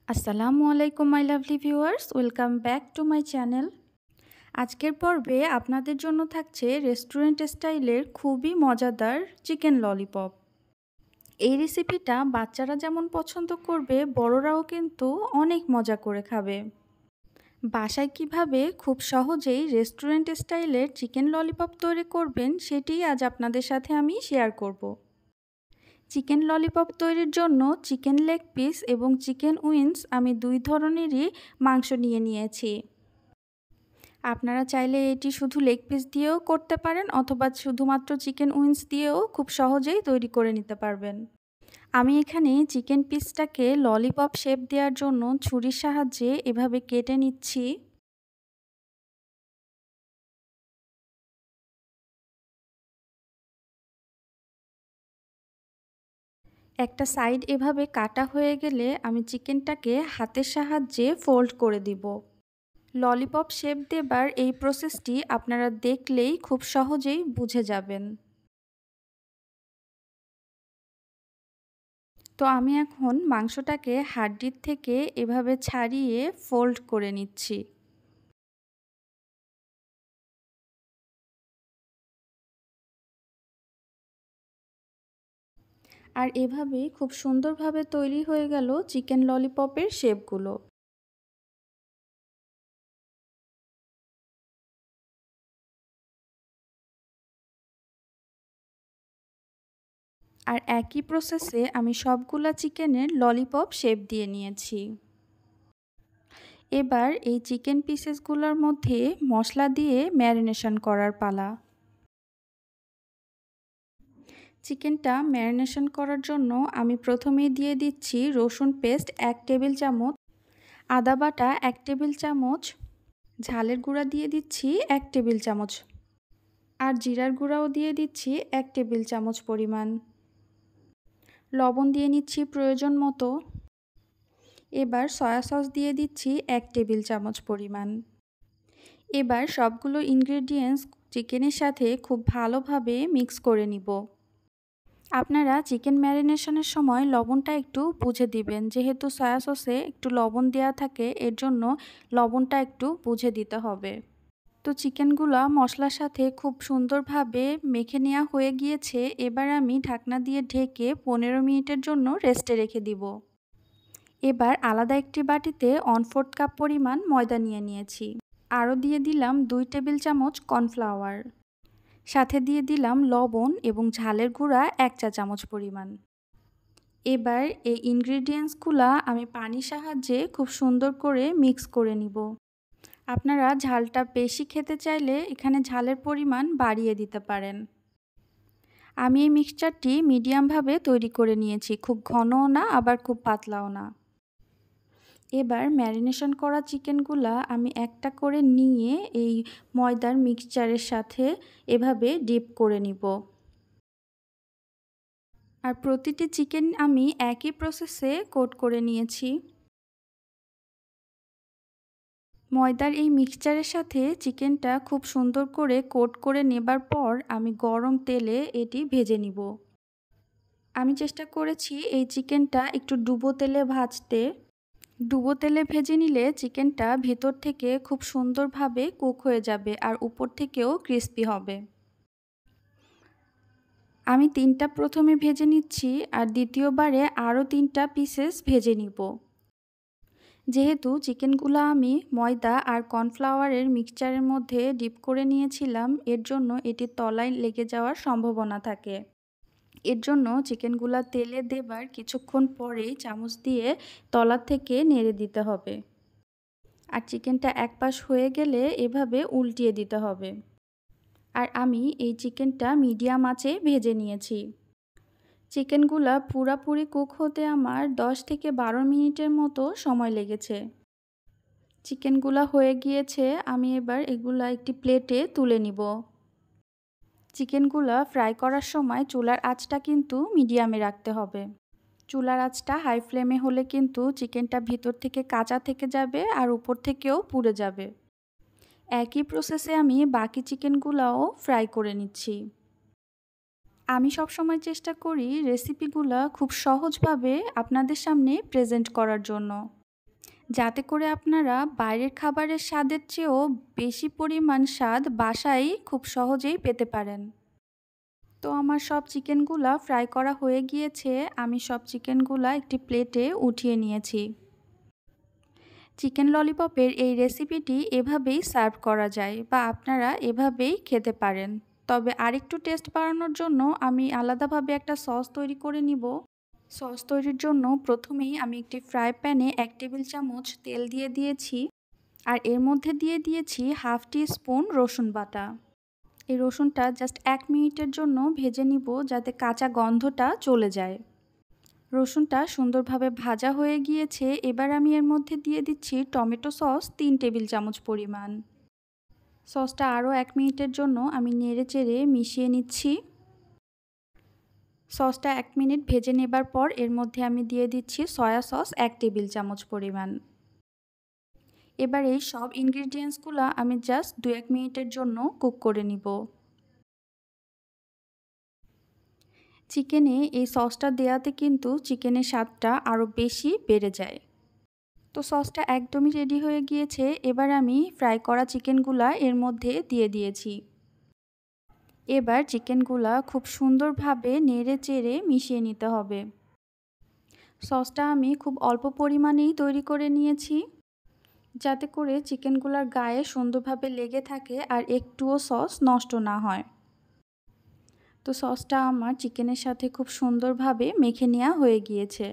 আসসালামু আলাইকুম my lovely viewers, welcome back to my channel. আজকের পর্বে আপনাদের জন্য থাকছে রেস্টুরেন্ট স্টাইলের খুবই মজাদার চিকেন ললিপপ। এই রেসিপিটা বাচ্চারা যেমন পছন্দ করবে, বড়রাও কিন্তু অনেক মজা করে খাবে। বাসায় কিভাবে খুব সহজেই রেস্টুরেন্ট স্টাইলের চিকেন ললিপপ তৈরি করবেন সেটিই আজ আপনাদের সাথে আমি শেয়ার করব। চিকেন ললিপপ তৈরির জন্য চিকেন লেগ পিস এবং চিকেন উইংস আমি দুই ধরনেরই মাংস নিয়েছি। আপনারা চাইলে এটি শুধু লেগ পিস দিয়েও করতে পারেন অথবা শুধুমাত্র চিকেন উইংস দিয়েও খুব সহজেই তৈরি করে নিতে পারবেন। আমি এখানে চিকেন পিসটাকে ললিপপ শেপ দেওয়ার জন্য ছুরির সাহায্যে এভাবে কেটে নিচ্ছি। একটা সাইড এভাবে কাটা হয়ে গেলে আমি চিকেনটাকে হাতের সাহায্যে ফোল্ড করে দিব। ললিপপ শেপ দেবার এই প্রসেসটি আপনারা দেখলেই খুব সহজেই বুঝে যাবেন। তো আমি এখন মাংসটাকে হাড্ডির থেকে এভাবে ছাড়িয়ে ফোল্ড করে নিচ্ছি। আর এভাবেই খুব সুন্দরভাবে তৈরি হয়ে গেল চিকেন ললিপপের শেপগুলো। আর একই প্রসেসে আমি সবগুলা চিকেনের ললিপপ শেপ দিয়ে নিয়েছি। এবার এই চিকেন পিসেসগুলোর মধ্যে মশলা দিয়ে ম্যারিনেশন করার পালা। চিকেনটা ম্যারিনেশন করার জন্য আমি প্রথমেই দিয়ে দিচ্ছি রসুন পেস্ট 1 টেবিল চামচ, আদা বাটা 1 টেবিল চামচ, ঝালের গুঁড়া দিয়ে দিচ্ছি 1 টেবিল চামচ, আর জিরার গুঁড়াও দিয়ে দিচ্ছি 1 টেবিল চামচ পরিমাণ। লবণ দিয়ে নিচ্ছি প্রয়োজন মতো। এবার সয়া সস দিয়ে দিচ্ছি 1 টেবিল চামচ পরিমাণ। এবার সবগুলো ইনগ্রেডিয়েন্টস চিকেনের সাথে খুব ভালোভাবে মিক্স করে নিব। আপনারা চিকেন ম্যারিনেশনের সময় লবণটা একটু বুঝে দিবেন, যেহেতু সয়া সসে একটু লবণ দেওয়া থাকে, এর জন্য লবণটা একটু বুঝে দিতে হবে। তো চিকেনগুলো মশলার সাথে খুব সুন্দরভাবে মেখে নেওয়া হয়ে গিয়েছে। এবার আমি ঢাকনা দিয়ে ঢেকে 15 মিনিটের জন্য রেস্টে রেখে দিব। এবার আলাদা একটি বাটিতে 1/4 কাপ পরিমাণ ময়দা নিয়েছি। আরও দিয়ে দিলাম 2 টেবিল চামচ কর্নফ্লাওয়ার। সাথে দিয়ে দিলাম লবণ এবং ঝালের গুঁড়া 1 চা চামচ পরিমাণ। এবার এই ইনগ্রিডিয়েন্টসগুলো আমি পানির সাহায্যে খুব সুন্দর করে মিক্স করে নিব। আপনারা ঝালটা বেশি খেতে চাইলে এখানে ঝালের পরিমাণ বাড়িয়ে দিতে পারেন। আমি এই মিক্সচারটি মিডিয়ামভাবে তৈরি করে নিয়েছি, খুব ঘনও না আবার খুব পাতলাও না। এবার ম্যারিনেশন করা চিকেনগুলা আমি একটা করে নিয়ে এই ময়দার মিক্সচারের সাথে এভাবে ডিপ করে নিব। আর প্রতিটি চিকেন আমি একই প্রসেসে কোট করে নিয়েছি। ময়দার এই মিক্সচারের সাথে চিকেনটা খুব সুন্দর করে কোট করে নেবার পর আমি গরম তেলে এটি ভেজে নিব। আমি চেষ্টা করেছি এই চিকেনটা একটু ডুবো তেলে ভাজতে। ডুবো তেলে ভেজে নিলে চিকেনটা ভিতর থেকে খুব সুন্দরভাবে কুক হয়ে যাবে আর উপর থেকেও ক্রিস্পি হবে। আমি 3টা প্রথমে ভেজে নিচ্ছি আর দ্বিতীয়বারে আরও 3টা পিসেস ভেজে নিব। যেহেতু চিকেনগুলো আমি ময়দা আর কর্নফ্লাওয়ারের মিক্সচারের মধ্যে ডিপ করে নিয়েছিলাম, এর জন্য এটি তলায় লেগে যাওয়ার সম্ভাবনা থাকে। এর জন্য চিকেনগুলো তেলে দেবার কিছুক্ষণ পরেই চামচ দিয়ে তলা থেকে নেড়ে দিতে হবে। আর চিকেনটা এক পাশ হয়ে গেলে এভাবে উল্টিয়ে দিতে হবে। আর আমি এই চিকেনটা মিডিয়াম আঁচে ভেজে নিয়েছি। চিকেনগুলো পুরোপুরি কুক হতে আমার 10 থেকে 12 মিনিটের মতো সময় লেগেছে। চিকেনগুলো হয়ে গিয়েছে, আমি এবার এগুলা একটি প্লেটে তুলে নিব। চিকেনগুলো ফ্রাই করার সময় চুলার আঁচটা কিন্তু মিডিয়ামে রাখতে হবে। চুলার আঁচটা হাই ফ্লেমে হলে কিন্তু চিকেনটা ভিতর থেকে কাঁচা থেকে যাবে আর উপর থেকেও পুড়ে যাবে। একই প্রসেসে আমি বাকি চিকেনগুলোও ফ্রাই করে নিচ্ছি। আমি সবসময় চেষ্টা করি রেসিপিগুলো খুব সহজভাবে আপনাদের সামনে প্রেজেন্ট করার জন্য। যাতে করে আপনারা বাইরের খাবারের স্বাদের চেয়েও বেশি পরিমাণ স্বাদ বাসায় খুব সহজেই পেতে পারেন। তো আমার সব চিকেনগুলা ফ্রাই করা হয়ে গিয়েছে। আমি সব চিকেনগুলা একটি প্লেটে উঠিয়ে নিয়েছি। চিকেন ললিপপের এই রেসিপিটি এভাবেই সার্ভ করা যায় বা আপনারা এভাবেই খেতে পারেন। তবে আরেকটু টেস্ট বাড়ানোর জন্য আমি আলাদাভাবে একটা সস তৈরি করে নিব। সস তৈরির জন্য প্রথমেই আমি একটি ফ্রাই প্যানে 1 টেবিল চামচ তেল দিয়ে দিয়েছি আর এর মধ্যে দিয়ে দিয়েছি হাফ টি স্পুন রসুন বাটা। এই রসুনটা জাস্ট 1 মিনিটের জন্য ভেজে নিব যাতে কাঁচা গন্ধটা চলে যায়। রসুনটা সুন্দরভাবে ভাজা হয়ে গিয়েছে। এবার আমি এর মধ্যে দিয়ে দিচ্ছি টমেটো সস 3 টেবিল চামচ পরিমাণ। সসটা আরও 1 মিনিটের জন্য আমি নেড়েচেড়ে মিশিয়ে নিচ্ছি। সসটা 1 মিনিট ভেজে নেবার পর এর মধ্যে আমি দিয়ে দিচ্ছি সয়া সস 1 টেবিল চামচ পরিমাণ। এবার এই সব ইনগ্রিডিয়েন্টসগুলো আমি জাস্ট 2-1 মিনিটের জন্য কুক করে নিব। চিকেনে এই সসটা দেওয়াতে কিন্তু চিকেনের স্বাদটা আরও বেশি বেড়ে যায়। তো সসটা একদমই রেডি হয়ে গিয়েছে। এবার আমি ফ্রাই করা চিকেনগুলা এর মধ্যে দিয়ে দিয়েছি। এবার চিকেনগুলা খুব সুন্দরভাবে নেড়ে চেড়ে মিশিয়ে নিতে হবে। সসটা আমি খুব অল্প পরিমাণেই তৈরি করে নিয়েছি যাতে করে চিকেনগুলার গায়ে সুন্দরভাবে লেগে থাকে আর একটুও সস নষ্ট না হয়। তো সসটা আমার চিকেনের সাথে খুব সুন্দরভাবে মেখে নেওয়া হয়ে গিয়েছে।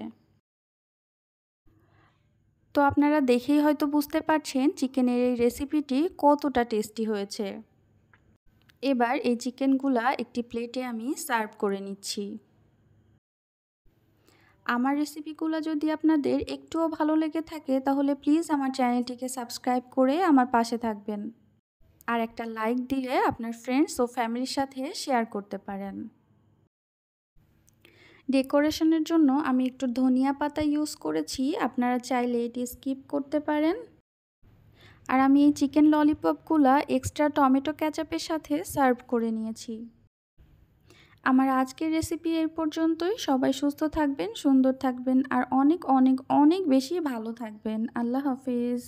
তো আপনারা দেখেই হয়তো বুঝতে পারছেন চিকেনের এই রেসিপিটি কতটা টেস্টি হয়েছে। এবার এই চিকেনগুলা একটি প্লেটে আমি সার্ভ করে নিচ্ছি। আমার রেসিপিগুলো যদি আপনাদের একটুও ভালো লেগে থাকে তাহলে প্লিজ আমার চ্যানেলটিকে সাবস্ক্রাইব করে আমার পাশে থাকবেন। আর একটা লাইক দিলে আপনার ফ্রেন্ডস ও ফ্যামিলির সাথে শেয়ার করতে পারেন। ডেকোরেশনের জন্য আমি একটু ধনিয়া পাতা ইউজ করেছি, আপনারা চাইলে এটি স্কিপ করতে পারেন। আর আমি এই চিকেন ললিপপগুলো এক্সট্রা টমেটো কেচাপের সাথে সার্ভ করে নিয়েছি। আমার আজকের রেসিপি এই পর্যন্তই। সবাই সুস্থ থাকবেন, সুন্দর থাকবেন আর অনেক অনেক অনেক বেশি ভালো থাকবেন। আল্লাহ হাফিজ।